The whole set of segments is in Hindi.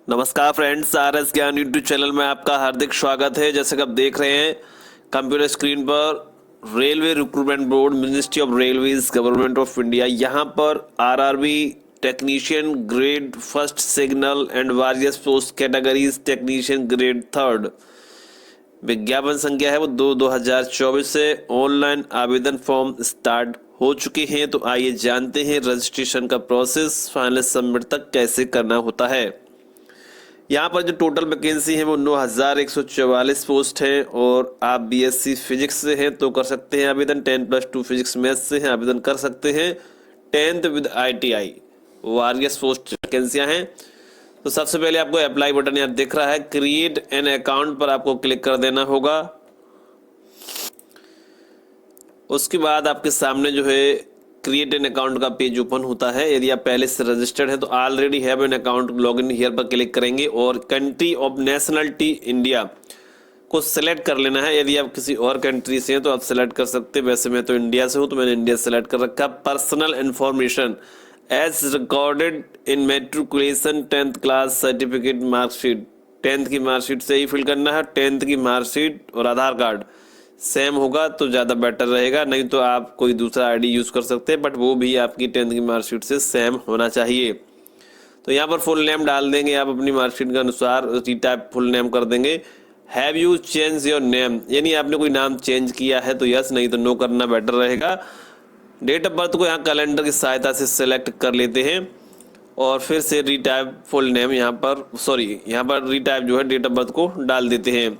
नमस्कार फ्रेंड्स, RS ज्ञान यूट्यूब चैनल में आपका हार्दिक स्वागत है। जैसे कि आप देख रहे हैं कंप्यूटर स्क्रीन पर railway recruitment board, ministry of railways, government of India, यहाँ पर RRB technician grade first signal and warriors post categories technician grade third विज्ञापन संख्या है वो 2/2024 से ऑनलाइन आवेदन फॉर्म स्टार्ट हो चुके हैं। तो आइए जानते हैं रजिस्ट्रेशन का प्रोसेस फाइनल सबमिट तक कैसे करना होता है। यहाँ पर जो टोटल वैकेंसी है वो 9144 पोस्ट है और आप BSc फिजिक्स से हैं तो कर सकते हैं आवेदन। 10+2 फिजिक्स मैथ्स से हैं आवेदन कर सकते हैं। 10th with ITI various post वैकेंसियाँ हैं। तो सबसे पहले आपको अप्लाई बटन यहाँ दिख रहा है, क्रिएट एन अकाउंट पर आपको क्लिक कर देना होगा। उसके बाद आपके सामने जो है क्रिएट एन अकाउंट का पेज ओपन होता है। यदि आप पहले से रजिस्टर्ड है तो already have an account, login here पर क्लिक करेंगे और कंट्री ऑफ नेशनलिटी इंडिया को सिलेक्ट कर लेना है। यदि आप किसी और कंट्री से हैं तो आप सिलेक्ट कर सकते हैं। वैसे मैं तो इंडिया से हूं तो मैंने इंडिया सेलेक्ट कर रखा। Personal information as recorded in matriculation 10th class certificate marksheet, 10th की मार्कशीट से ही फिल करना है। 10th की मार्कशीट और आधार कार्ड सेम होगा तो ज़्यादा बेटर रहेगा, नहीं तो आप कोई दूसरा आईडी यूज़ कर सकते हैं, बट वो भी आपकी 10th की मार्कशीट से सेम होना चाहिए। तो यहाँ पर फुल नेम डाल देंगे आप अपनी मार्कशीट के अनुसार, रीटाइप फुल नेम कर देंगे। Have you change your name, यानी आपने कोई नाम चेंज किया है तो यस, नहीं तो नो करना बेटर रहेगा। डेट ऑफ बर्थ को यहाँ कैलेंडर की सहायता से सिलेक्ट कर लेते हैं और फिर से रीटाइप फुल नेम यहाँ पर रीटाइप जो है डेट ऑफ बर्थ को डाल देते हैं।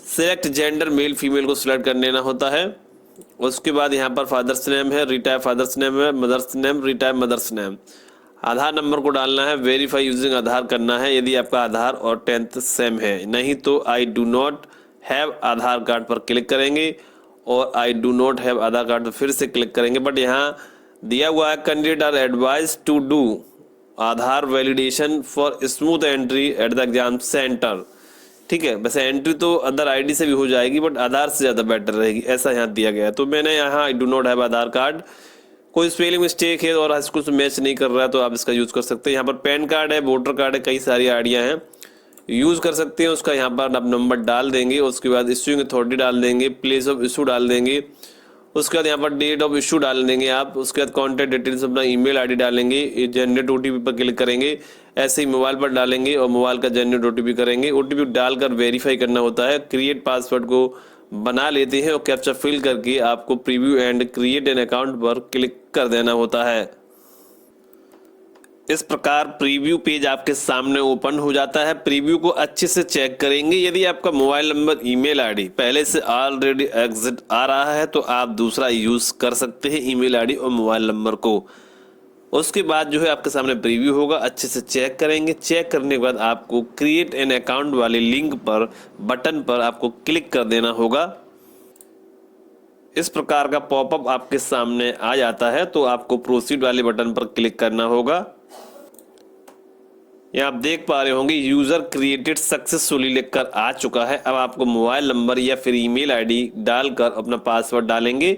सेलेक्ट जेंडर, मेल फीमेल को सिलेक्ट कर लेना होता है। उसके बाद यहाँ पर फादर्स नेम है, रीटाइप फादर्स नेम है, mother's name, retype mother's name. Aadhaar number को डालना है, वेरीफाई यूजिंग आधार करना है यदि आपका आधार और 10th सेम है, नहीं तो I do not have Aadhaar card पर क्लिक करेंगे और I do not have Aadhaar card पर फिर से क्लिक करेंगे। बट यहाँ दिया हुआ है candidate are advise to do Aadhaar validation for smooth entry at the exam centre. ठीक है, वैसे एंट्री तो अदर आईडी से भी हो जाएगी बट आधार से ज़्यादा बेटर रहेगी, ऐसा यहाँ दिया गया है। तो मैंने यहाँ I do not have Aadhaar card, कोई स्पेलिंग मिस्टेक है और हाई स्कूल से मैच नहीं कर रहा है तो आप इसका यूज़ कर सकते हैं। यहाँ पर पैन कार्ड है, वोटर कार्ड है, कई सारी आईडियाँ हैं, यूज़ कर सकते हैं। उसका यहाँ पर आप नंबर डाल देंगे, उसके बाद इश्यूइंग अथॉरिटी डाल देंगे, प्लेस ऑफ इशू डाल देंगे, उसके बाद यहाँ पर डेट ऑफ इशू डाल देंगे आप, उसके बाद कॉन्टैक्ट डिटेल्स अपना ईमेल आईडी डालेंगे, जनरेट OTP पर क्लिक करेंगे, ऐसे ही मोबाइल पर डालेंगे और मोबाइल का जनरेट OTP करेंगे। OTP डालकर वेरीफाई करना होता है। क्रिएट पासवर्ड को बना लेते हैं और कैप्चा फिल करके आपको preview and create an account पर क्लिक कर देना होता है। इस प्रकार प्रीव्यू पेज आपके सामने ओपन हो जाता है। प्रीव्यू को अच्छे से चेक करेंगे। यदि आपका मोबाइल नंबर, ईमेल आईडी पहले से ऑलरेडी एग्जिट आ रहा है तो आप दूसरा यूज कर सकते हैं ईमेल आईडी और मोबाइल नंबर को। उसके बाद जो है आपके सामने प्रीव्यू होगा, अच्छे से चेक करेंगे। चेक करने के बाद आपको क्रिएट एन अकाउंट वाले लिंक पर, बटन पर आपको क्लिक कर देना होगा। इस प्रकार का पॉपअप आपके सामने आ जाता है तो आपको प्रोसीड वाले बटन पर क्लिक करना होगा। यहाँ आप देख पा रहे होंगे यूजर क्रिएटेड सक्सेसफुली लिखकर आ चुका है। अब आपको मोबाइल नंबर या फिर ईमेल आईडी डालकर अपना पासवर्ड डालेंगे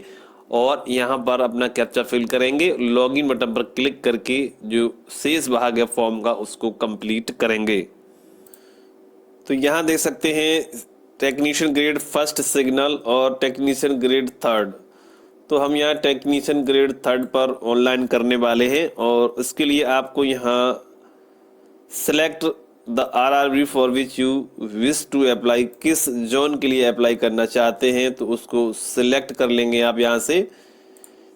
और यहाँ पर अपना कैप्चा फिल करेंगे। लॉगिन बटन पर क्लिक करके जो शेष भाग है फॉर्म का उसको कंप्लीट करेंगे। तो यहाँ देख सकते हैं टेक्नीशियन ग्रेड फर्स्ट सिग्नल और टेक्नीशियन ग्रेड थर्ड। तो हम यहाँ टेक्नीशियन ग्रेड थर्ड पर ऑनलाइन करने वाले हैं और इसके लिए आपको यहाँ select the RRB for which you wish to apply, किस जोन के लिए अप्लाई करना चाहते हैं तो उसको सिलेक्ट कर लेंगे आप। यहाँ से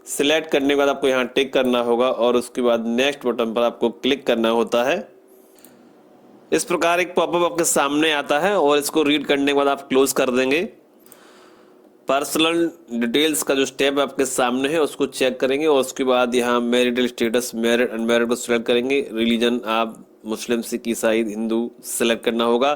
सिलेक्ट करने के बाद आपको यहाँ टिक करना होगा और उसके बाद नेक्स्ट बटन पर आपको क्लिक करना होता है। इस प्रकार एक पॉपअप आपके सामने आता है और इसको रीड करने के बाद आप क्लोज कर देंगे। पर्सनल डिटेल्स का जो स्टेप आपके सामने है उसको चेक करेंगे और उसके बाद यहाँ मैरिटल स्टेटस, मैरिड अनमैरिड को सिलेक्ट करेंगे। रिलीजन आप मुस्लिम, सिख, ईसाई, हिंदू सिलेक्ट करना होगा।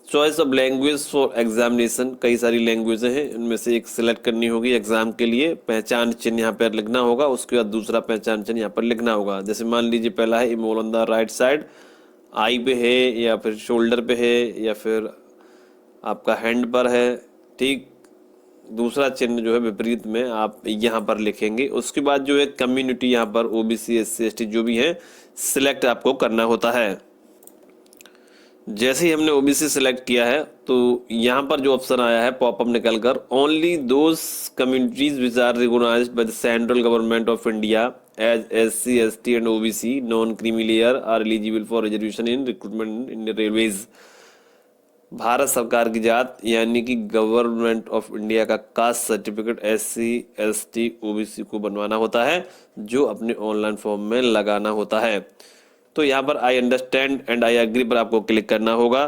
Choice of language for examination, कई सारी लैंग्वेजें हैं, इनमें से एक सिलेक्ट करनी होगी एग्जाम के लिए। पहचान चिन्ह यहाँ पर लिखना होगा, उसके बाद दूसरा पहचान चिन्ह यहाँ पर लिखना होगा। जैसे मान लीजिए पहला है email on the right side, आई पे है या फिर शोल्डर पे है या फिर आपका हैंड पर है। ठीक, दूसरा चिन्ह जो है विपरीत में आप यहाँ पर लिखेंगे। उसके बाद जो है कम्युनिटी, यहाँ पर OBC, SC, ST जो भी है सिलेक्ट आपको करना होता है। जैसे ही हमने ओबीसी सेलेक्ट किया है तो यहाँ पर जो ऑप्शन आया है पॉपअप निकल कर, only those communities which are recognised by the central government of India as SC ST and OBC non creamy layer are eligible for reservation in recruitment in railways. Bharat सरकार की जात यानी कि गवर्नमेंट ऑफ इंडिया का caste certificate SC ST OBC को बनवाना होता है, जो अपने ऑनलाइन फॉर्म में लगाना होता है। तो यहाँ पर I understand and I agree पर आपको क्लिक करना होगा।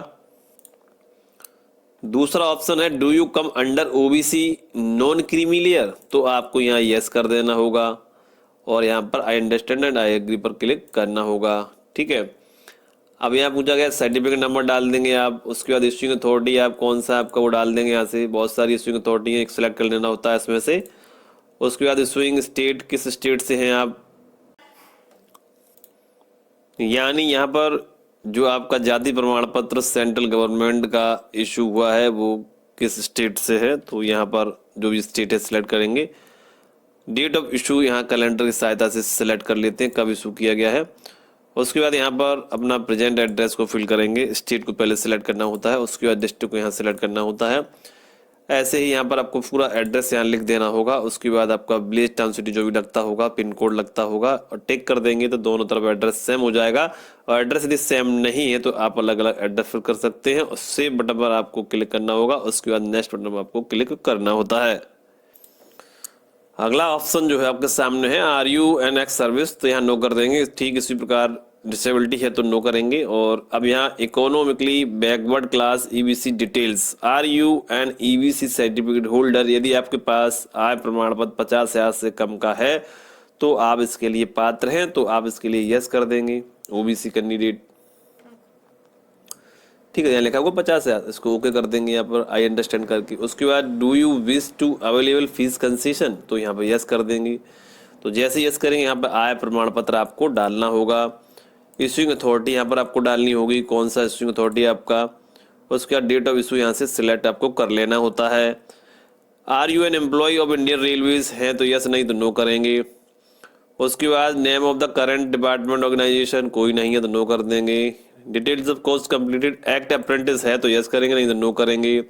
दूसरा ऑप्शन है do you come under OBC non creamy layer, तो आपको यहाँ यस कर देना होगा और यहाँ पर I understand and I agree पर क्लिक करना होगा। ठीक है, अब यहाँ पूछा गया सर्टिफिकेट नंबर डाल देंगे आप, उसके बाद इश्यूइंग अथॉरिटी आप कौन सा आपका वो डाल देंगे। यहाँ से बहुत सारी इश्यूइंग अथॉरिटी है, एक सेलेक्ट कर लेना होता है इसमें से। उसके बाद इश्यूइंग स्टेट किस स्टेट से हैं आप, यानी यहाँ पर जो आपका जाति प्रमाण पत्र सेंट्रल गवर्नमेंट का इशू हुआ है वो किस स्टेट से है, तो यहाँ पर जो भी स्टेट है सिलेक्ट करेंगे। डेट ऑफ इशू यहाँ कैलेंडर की सहायता से सिलेक्ट कर लेते हैं कब इशू किया गया है। उसके बाद यहाँ पर अपना प्रेजेंट एड्रेस को फिल करेंगे, स्टेट को पहले सिलेक्ट करना होता है, उसके बाद डिस्ट्रिक्ट को यहाँ सिलेक्ट करना होता है। ऐसे ही यहाँ पर आपको पूरा एड्रेस यहाँ लिख देना होगा। उसके बाद आपका विलेज टाउन सिटी जो भी लगता होगा, पिन कोड लगता होगा और टिक कर देंगे तो दोनों तरफ एड्रेस सेम हो जाएगा। और एड्रेस यदि सेम नहीं है तो आप अलग अलग एड्रेस फिल कर सकते हैं और सेव बटन पर आपको क्लिक करना होगा। उसके बाद नेक्स्ट बटन पर आपको क्लिक करना होता है। अगला ऑप्शन जो है आपके सामने है are you an ex service, तो यहाँ नो कर देंगे। ठीक इसी प्रकार डिसेबिलिटी है तो नो करेंगे। और अब यहाँ economically backward class EBC details, are you an EBC certificate holder, यदि आपके पास आय प्रमाण पत्र 50,000 से कम का है तो आप इसके लिए पात्र हैं, तो आप इसके लिए यस कर देंगे। ओबीसी कैंडिडेट, ठीक है, यहाँ लिखा होगा 50,000, इसको ओके कर देंगे यहाँ पर आई अंडरस्टैंड करके। उसके बाद do you wish to available fees concession, तो यहाँ पर यस कर देंगे। तो जैसे यस करेंगे यहाँ पर आय प्रमाण पत्र आपको डालना होगा। इशूइंग अथॉरिटी यहाँ पर आपको डालनी होगी, कौन सा इशूइंग अथॉरिटी आपका। उसके बाद डेट ऑफ इशू यहाँ से सिलेक्ट आपको कर लेना होता है। Are you an employee of Indian railways है तो यस, नहीं तो नो करेंगे। उसके बाद name of the current department organisation, कोई नहीं है तो नो कर देंगे। Details of course completed act apprentice है तो यस करेंगे, नहीं तो नो करेंगे।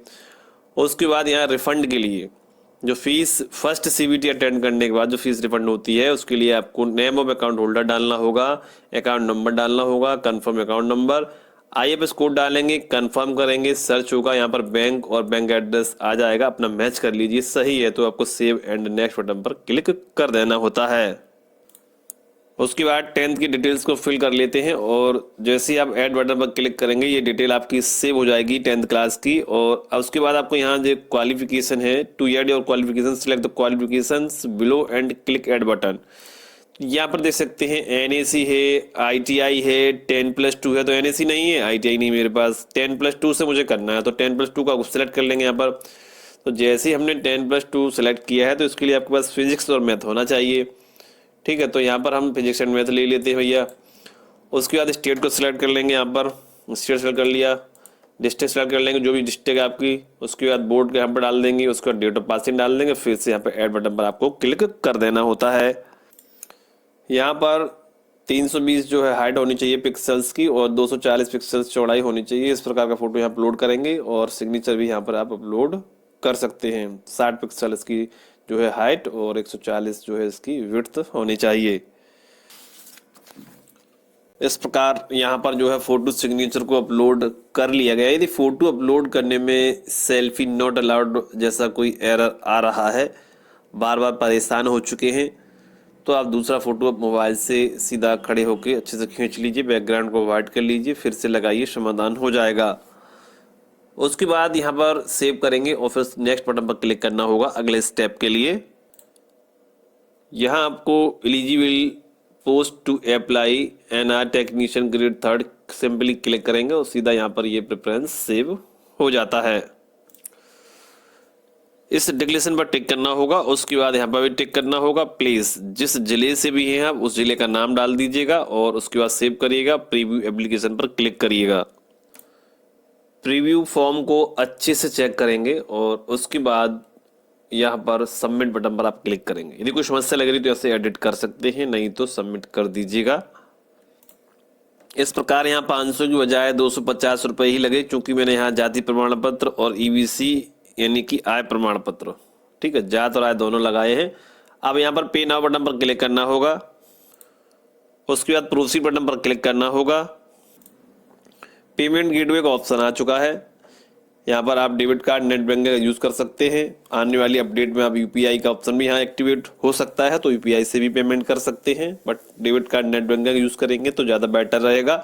उसके बाद यहाँ रिफंड के लिए जो फीस फर्स्ट सीबीटी अटेंड करने के बाद जो फीस रिफंड होती है उसके लिए आपको नेम ऑफ अकाउंट होल्डर डालना होगा, अकाउंट नंबर डालना होगा, confirm account number, IFS code डालेंगे, कंफर्म करेंगे, सर्च होगा, यहाँ पर बैंक और बैंक एड्रेस आ जाएगा, अपना मैच कर लीजिए। सही है तो आपको सेव एंड नेक्स्ट बटन पर क्लिक कर देना होता है। उसके बाद 10th की डिटेल्स को फिल कर लेते हैं और जैसे ही आप ऐड बटन पर क्लिक करेंगे ये डिटेल आपकी सेव हो जाएगी 10th क्लास की। और उसके बाद आपको यहाँ जो क्वालिफिकेशन है to add your qualification, select the qualifications below and click add button. यहाँ पर देख सकते हैं एनएसी है, आईटीआई है, 10+2 है, तो एनएसी नहीं है, आईटीआई नहीं मेरे पास, 10+2 से मुझे करना है तो 10+2 का सिलेक्ट कर लेंगे यहाँ पर। तो जैसे ही हमने 10+2 सेलेक्ट किया है तो इसके लिए आपके पास फिजिक्स और मैथ होना चाहिए। ठीक है, तो यहाँ पर हम फिजिक्स एंड मैथ ले लेते हैं भैया। उसके बाद स्टेट को सिलेक्ट कर लेंगे, यहाँ पर स्टेट सेलेक्ट कर लिया, डिस्ट्रिक्ट सेलेक्ट कर लेंगे जो भी डिस्ट्रिक्ट है आपकी। उसके बाद बोर्ड के यहाँ पर डाल देंगे, उसके बाद डेट ऑफ पासिंग डाल देंगे, फिर से यहाँ पर ऐड बटन पर आपको क्लिक कर देना होता है। यहाँ पर 320 जो है हाइट होनी चाहिए पिक्सल्स की और 240 पिक्सल्स चौड़ाई होनी चाहिए। इस प्रकार का फोटो यहाँ अपलोड करेंगे और सिग्नेचर भी यहाँ पर आप अपलोड कर सकते हैं। 60 पिक्सल इसकी जो है हाइट और 140 जो है इसकी विड्थ होनी चाहिए। इस प्रकार यहाँ पर जो है फोटो सिग्नेचर को अपलोड कर लिया गया। यदि फोटो अपलोड करने में सेल्फी नॉट अलाउड जैसा कोई एरर आ रहा है, बार बार परेशान हो चुके हैं, तो आप दूसरा फोटो मोबाइल से सीधा खड़े होकर अच्छे से खींच लीजिए, बैकग्राउंड को वाइट कर लीजिए, फिर से लगाइए, समाधान हो जाएगा। उसके बाद यहाँ पर सेव करेंगे और फिर नेक्स्ट बटन पर क्लिक करना होगा अगले स्टेप के लिए। यहाँ आपको eligible post to apply NR technician grade 3 simply click करेंगे और सीधा यहाँ पर ये प्रेफरेंस सेव हो जाता है। इस डिक्लेरेशन पर टिक करना होगा। उसके बाद यहाँ पर भी टिक करना होगा। प्लीज जिस जिले से भी हैं आप उस जिले का नाम डाल दीजिएगा और उसके बाद सेव करिएगा। प्रीव्यू एप्लीकेशन पर क्लिक करिएगा। प्रीव्यू फॉर्म को अच्छे से चेक करेंगे और उसके बाद यहाँ पर सबमिट बटन पर आप क्लिक करेंगे। यदि कोई समस्या लग रही तो ऐसे एडिट कर सकते हैं, नहीं तो सबमिट कर दीजिएगा। इस प्रकार यहाँ 500 की बजाय 250 रुपये ही लगे, क्योंकि मैंने यहाँ जाति प्रमाण पत्र और ईबीसी यानी कि आय प्रमाण पत्र, ठीक है, जात और आय दोनों लगाए हैं। अब यहाँ पर पे नाउ बटन पर क्लिक करना होगा, उसके बाद प्रोसीड बटन पर क्लिक करना होगा। पेमेंट गेटवे का ऑप्शन आ चुका है। यहाँ पर आप debit card, net banking use कर सकते हैं। आने वाली अपडेट में आप यूपीआई का ऑप्शन भी यहाँ एक्टिवेट हो सकता है, तो यूपीआई से भी पेमेंट कर सकते हैं, but debit card, net banking use करेंगे तो ज़्यादा बेटर रहेगा,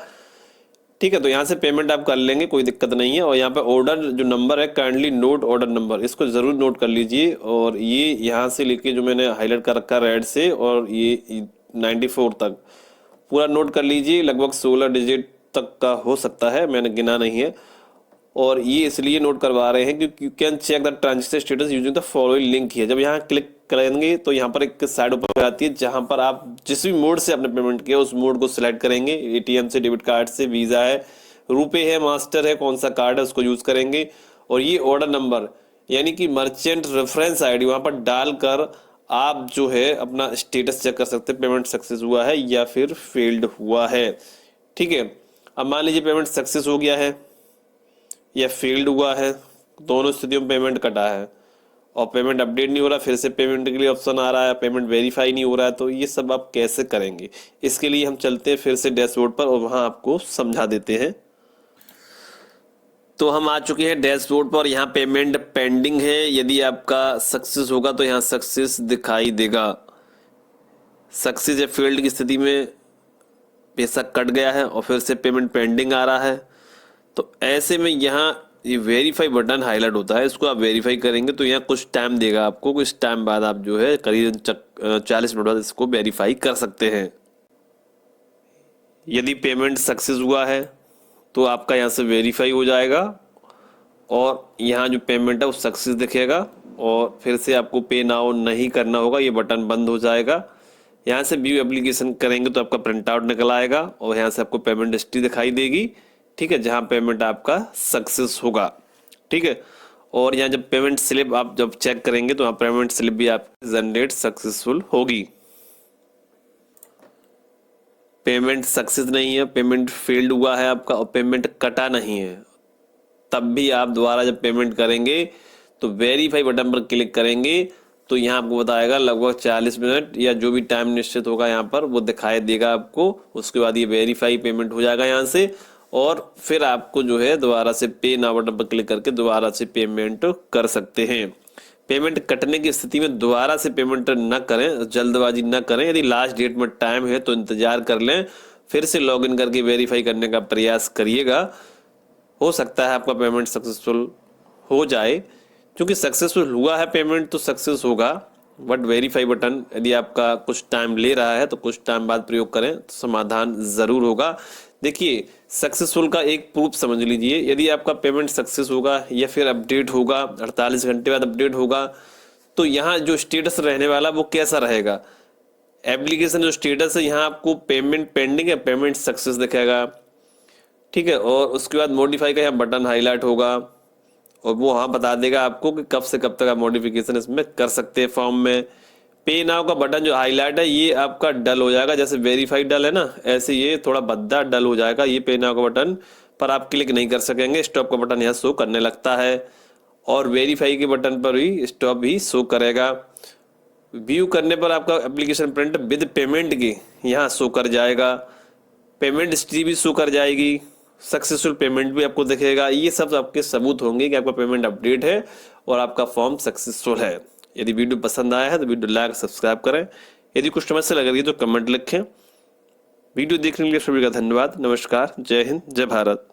ठीक है। तो यहाँ से पेमेंट आप कर लेंगे, कोई दिक्कत नहीं है। और यहाँ पे ऑर्डर जो नंबर है, काइंडली नोट ऑर्डर नंबर, इसको ज़रूर नोट कर लीजिए। और ये यहाँ से लेके जो मैंने हाईलाइट कर रखा रेड से, और ये 94 तक पूरा नोट कर लीजिए। लगभग 16 डिजिट तक का हो सकता है, मैंने गिना नहीं है। और ये इसलिए नोट करवा रहे हैं क्योंकि you can check the transaction status using the following link है। जब यहाँ क्लिक करेंगे तो यहाँ पर एक साइड ऊपर आती है, जहाँ पर आप जिस भी मोड से आपने पेमेंट किया उस मोड को सिलेक्ट करेंगे। एटीएम से, डेबिट कार्ड से, वीज़ा है, रुपए है, मास्टर है, कौन सा कार्ड है उसको यूज़ करेंगे। और ये ऑर्डर नंबर यानी कि मर्चेंट रेफरेंस आईडी वहाँ पर डालकर आप जो है अपना स्टेटस चेक कर सकते हैं, पेमेंट सक्सेस हुआ है या फिर फेल्ड हुआ है, ठीक है। अब मान लीजिए पेमेंट सक्सेस हो गया है या फेल्ड हुआ है, दोनों स्थितियों में पेमेंट कटा है और पेमेंट अपडेट नहीं हो रहा, फिर से पेमेंट के लिए ऑप्शन आ रहा है, पेमेंट वेरीफाई नहीं हो रहा है, तो ये सब आप कैसे करेंगे? इसके लिए हम चलते हैं फिर से डैशबोर्ड पर और वहाँ आपको समझा देते हैं। तो हम आ चुके हैं डैशबोर्ड पर। यहाँ पेमेंट पेंडिंग है, यदि आपका सक्सेस होगा तो यहाँ सक्सेस दिखाई देगा। सक्सेस या फेल्ड की स्थिति में पैसा कट गया है और फिर से पेमेंट पेंडिंग आ रहा है, तो ऐसे में यहाँ ये वेरीफाई बटन हाईलाइट होता है, इसको आप वेरीफाई करेंगे तो यहाँ कुछ टाइम देगा आपको। कुछ टाइम बाद आप जो है करीब 40 मिनट बाद इसको वेरीफाई कर सकते हैं। यदि पेमेंट सक्सेस हुआ है तो आपका यहाँ से वेरीफाई हो जाएगा और यहाँ जो पेमेंट है वो सक्सेस दिखेगा और फिर से आपको पे नाउ नहीं करना होगा, ये बटन बंद हो जाएगा। यहाँ से व्यू एप्लीकेशन करेंगे तो आपका प्रिंट आउट निकल आएगा और यहाँ से आपको पेमेंट हिस्ट्री दिखाई देगी, ठीक है, जहाँ पेमेंट आपका सक्सेस होगा, ठीक है। और यहाँ जब पेमेंट स्लिप आप जब चेक करेंगे तो यहाँ पेमेंट स्लिप भी आपकी जनरेट सक्सेसफुल होगी। पेमेंट सक्सेस नहीं है, पेमेंट फेल्ड हुआ है आपका और पेमेंट कटा नहीं है, तब भी आप दोबारा जब पेमेंट करेंगे तो वेरीफाई बटन पर क्लिक करेंगे तो यहाँ आपको बताएगा लगभग 40 मिनट या जो भी टाइम निश्चित होगा यहाँ पर वो दिखाई देगा आपको। उसके बाद ये वेरीफाई पेमेंट हो जाएगा यहाँ से और फिर आपको जो है दोबारा से पे नाउ बटन पर क्लिक करके दोबारा से पेमेंट कर सकते हैं। पेमेंट कटने की स्थिति में दोबारा से पेमेंट न करें, जल्दबाजी न करें। यदि लास्ट डेट में टाइम है तो इंतजार कर लें, फिर से लॉगिन करके वेरीफाई करने का प्रयास करिएगा। हो सकता है आपका पेमेंट सक्सेसफुल हो जाए, क्योंकि सक्सेसफुल हुआ है पेमेंट तो सक्सेस होगा, बट वेरीफाई बटन यदि आपका कुछ टाइम ले रहा है तो कुछ टाइम बाद प्रयोग करें तो समाधान ज़रूर होगा। देखिए, सक्सेसफुल का एक प्रूफ समझ लीजिए, यदि आपका पेमेंट सक्सेस होगा या फिर अपडेट होगा, 48 घंटे बाद अपडेट होगा, तो यहाँ जो स्टेटस रहने वाला वो कैसा रहेगा? एप्लीकेशन जो स्टेटस है यहाँ आपको पेमेंट पेंडिंग है, पेमेंट सक्सेस दिखेगा, ठीक है। और उसके बाद मॉडिफाई का यहाँ बटन हाईलाइट होगा और वो हाँ बता देगा आपको कि कब से कब तक आप मॉडिफिकेशन इसमें कर सकते हैं फॉर्म में। पे नाउ का बटन जो हाईलाइट है ये आपका डल हो जाएगा, जैसे वेरीफाइड डल है ना, ऐसे ये थोड़ा भद्दा डल हो जाएगा। ये पे नाउ का बटन पर आप क्लिक नहीं कर सकेंगे, स्टॉप का बटन यहाँ शो करने लगता है और वेरीफाई के बटन पर भी स्टॉप भी शो करेगा। व्यू करने पर आपका एप्लीकेशन प्रिंट विद पेमेंट की यहाँ शो कर जाएगा, पेमेंट हिस्ट्री भी शो कर जाएगी, सक्सेसफुल पेमेंट भी आपको दिखेगा। ये सब आपके सबूत होंगे कि आपका पेमेंट अपडेट है और आपका फॉर्म सक्सेसफुल है। यदि वीडियो पसंद आया है तो वीडियो लाइक सब्सक्राइब करें। यदि कुछ समस्या लग रही है तो कमेंट लिखें। वीडियो देखने के लिए सभी का धन्यवाद। नमस्कार, जय हिंद, जय भारत।